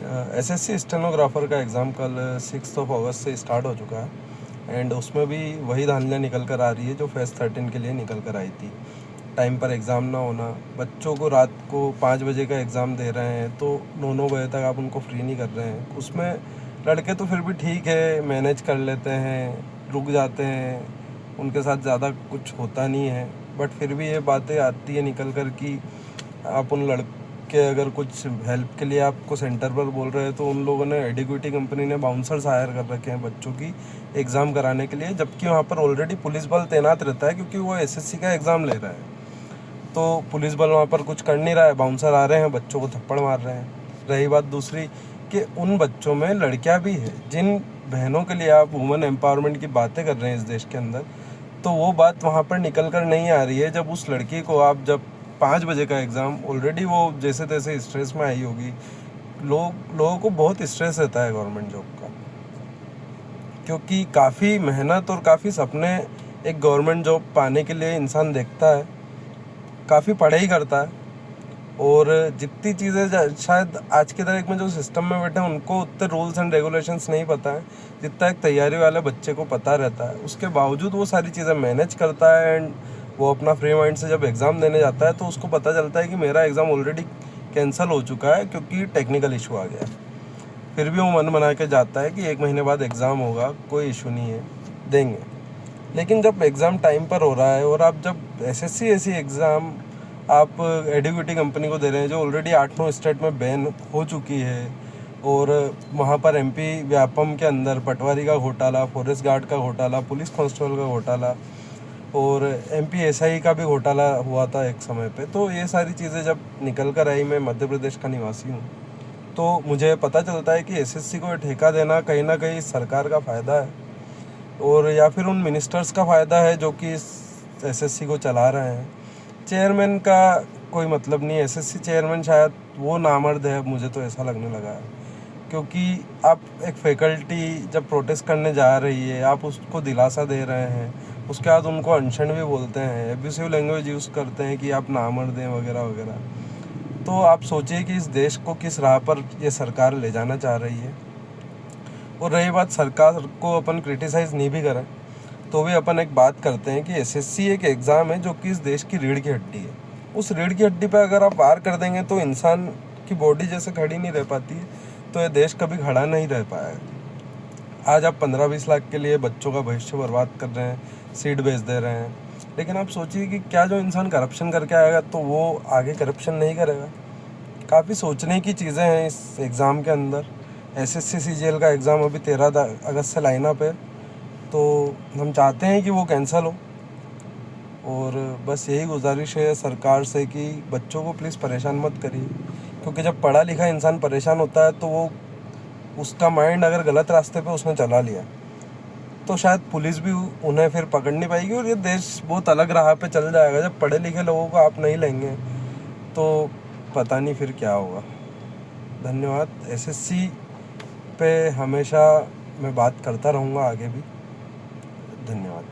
SSC stenographer का exam कल 6 अगस्त से स्टार्ट हो चुका है एंड उसमें भी वही धांधलियाँ निकल कर आ रही है जो फेज़ 13 के लिए निकल कर आई थी। टाइम पर एग्ज़ाम ना होना, बच्चों को रात को 5 बजे का एग्ज़ाम दे रहे हैं तो 9-9 बजे तक आप उनको फ्री नहीं कर रहे हैं। उसमें लड़के तो फिर भी ठीक है, मैनेज कर लेते हैं, रुक जाते हैं, उनके साथ ज़्यादा कुछ होता नहीं है। बट फिर भी ये बातें आती है निकल कर कि आप उन लड़के अगर कुछ हेल्प के लिए आपको सेंटर पर बोल रहे हैं तो उन लोगों ने एडिक्विटी कंपनी ने बाउंसर्स हायर कर रखे हैं बच्चों की एग्ज़ाम कराने के लिए, जबकि वहाँ पर ऑलरेडी पुलिस बल तैनात रहता है क्योंकि वो एसएससी का एग्ज़ाम ले रहा है। तो पुलिस बल वहाँ पर कुछ कर नहीं रहा है, बाउंसर आ रहे हैं, बच्चों को थप्पड़ मार रहे हैं। रही बात दूसरी कि उन बच्चों में लड़कियाँ भी हैं, जिन बहनों के लिए आप वुमेन एम्पावरमेंट की बातें कर रहे हैं इस देश के अंदर, तो वो बात वहाँ पर निकल कर नहीं आ रही है। जब उस लड़की को आप जब 5 बजे का एग्ज़ाम, ऑलरेडी वो जैसे तैसे स्ट्रेस में आई होगी, लोगों को बहुत स्ट्रेस रहता है गवर्नमेंट जॉब का, क्योंकि काफ़ी मेहनत और काफ़ी सपने एक गवर्नमेंट जॉब पाने के लिए इंसान देखता है, काफ़ी पढ़ाई करता है और जितनी चीज़ें शायद आज के तारीख में जो सिस्टम में बैठे हैं उनको उतने रूल्स एंड रेगुलेशंस नहीं पता है जितना एक तैयारी वाले बच्चे को पता रहता है। उसके बावजूद वो सारी चीज़ें मैनेज करता है एंड वो अपना फ्री माइंड से जब एग्ज़ाम देने जाता है तो उसको पता चलता है कि मेरा एग्ज़ाम ऑलरेडी कैंसिल हो चुका है क्योंकि टेक्निकल इशू आ गया है। फिर भी वो मन बना के जाता है कि 1 महीने बाद एग्ज़ाम होगा, कोई इशू नहीं है, देंगे। लेकिन जब एग्ज़ाम टाइम पर हो रहा है और आप जब एसएससी ऐसी एग्ज़ाम आप एडिक्विटी कंपनी को दे रहे हैं जो ऑलरेडी 8-9 स्टेट में बैन हो चुकी है और वहाँ पर एमपी व्यापम के अंदर पटवारी का घोटाला, फॉरेस्ट गार्ड का घोटाला, पुलिस कांस्टेबल का घोटाला और एमपी एसआई का भी घोटाला हुआ था एक समय पे। तो ये सारी चीज़ें जब निकल कर आई, मैं मध्य प्रदेश का निवासी हूँ, तो मुझे पता चलता है कि एसएससी को ठेका देना कहीं ना कहीं सरकार का फ़ायदा है और या फिर उन मिनिस्टर्स का फ़ायदा है जो कि एसएससी को चला रहे हैं। चेयरमैन का कोई मतलब नहीं है, एसएससी चेयरमैन शायद वो नामर्द है, मुझे तो ऐसा लगने लगा है। क्योंकि आप एक फैकल्टी जब प्रोटेस्ट करने जा रही है, आप उसको दिलासा दे रहे हैं, उसके बाद उनको अनशन भी बोलते हैं, एब्यूसिव लैंग्वेज यूज़ करते हैं कि आप नामर्द हैं वगैरह वगैरह। तो आप सोचिए कि इस देश को किस राह पर ये सरकार ले जाना चाह रही है। और रही बात, सरकार को अपन क्रिटिसाइज़ नहीं भी करें तो भी अपन एक बात करते हैं कि एसएससी एक एग्ज़ाम है जो कि इस देश की रीढ़ की हड्डी है। उस रीढ़ की हड्डी पे अगर आप वार कर देंगे तो इंसान की बॉडी जैसे खड़ी नहीं रह पाती है, तो ये देश कभी खड़ा नहीं रह पाएगा। आज आप 15-20 लाख के लिए बच्चों का भविष्य बर्बाद कर रहे हैं, सीट बेच दे रहे हैं, लेकिन आप सोचिए कि क्या जो इंसान करप्शन करके आएगा तो वो आगे करप्शन नहीं करेगा। काफ़ी सोचने की चीज़ें हैं इस एग्ज़ाम के अंदर। एसएससी सीजीएल का एग्ज़ाम अभी 13 अगस्त से लाइनअप है, तो हम चाहते हैं कि वो कैंसिल हो और बस यही गुजारिश है सरकार से कि बच्चों को प्लीज़ परेशान मत करिए, क्योंकि जब पढ़ा लिखा इंसान परेशान होता है तो वो उसका माइंड अगर गलत रास्ते पे उसने चला लिया तो शायद पुलिस भी उन्हें फिर पकड़ नहीं पाएगी और ये देश बहुत अलग राह पे चल जाएगा। जब पढ़े लिखे लोगों को आप नहीं लेंगे तो पता नहीं फिर क्या होगा। धन्यवाद। एसएससी पे हमेशा मैं बात करता रहूँगा आगे भी। धन्यवाद।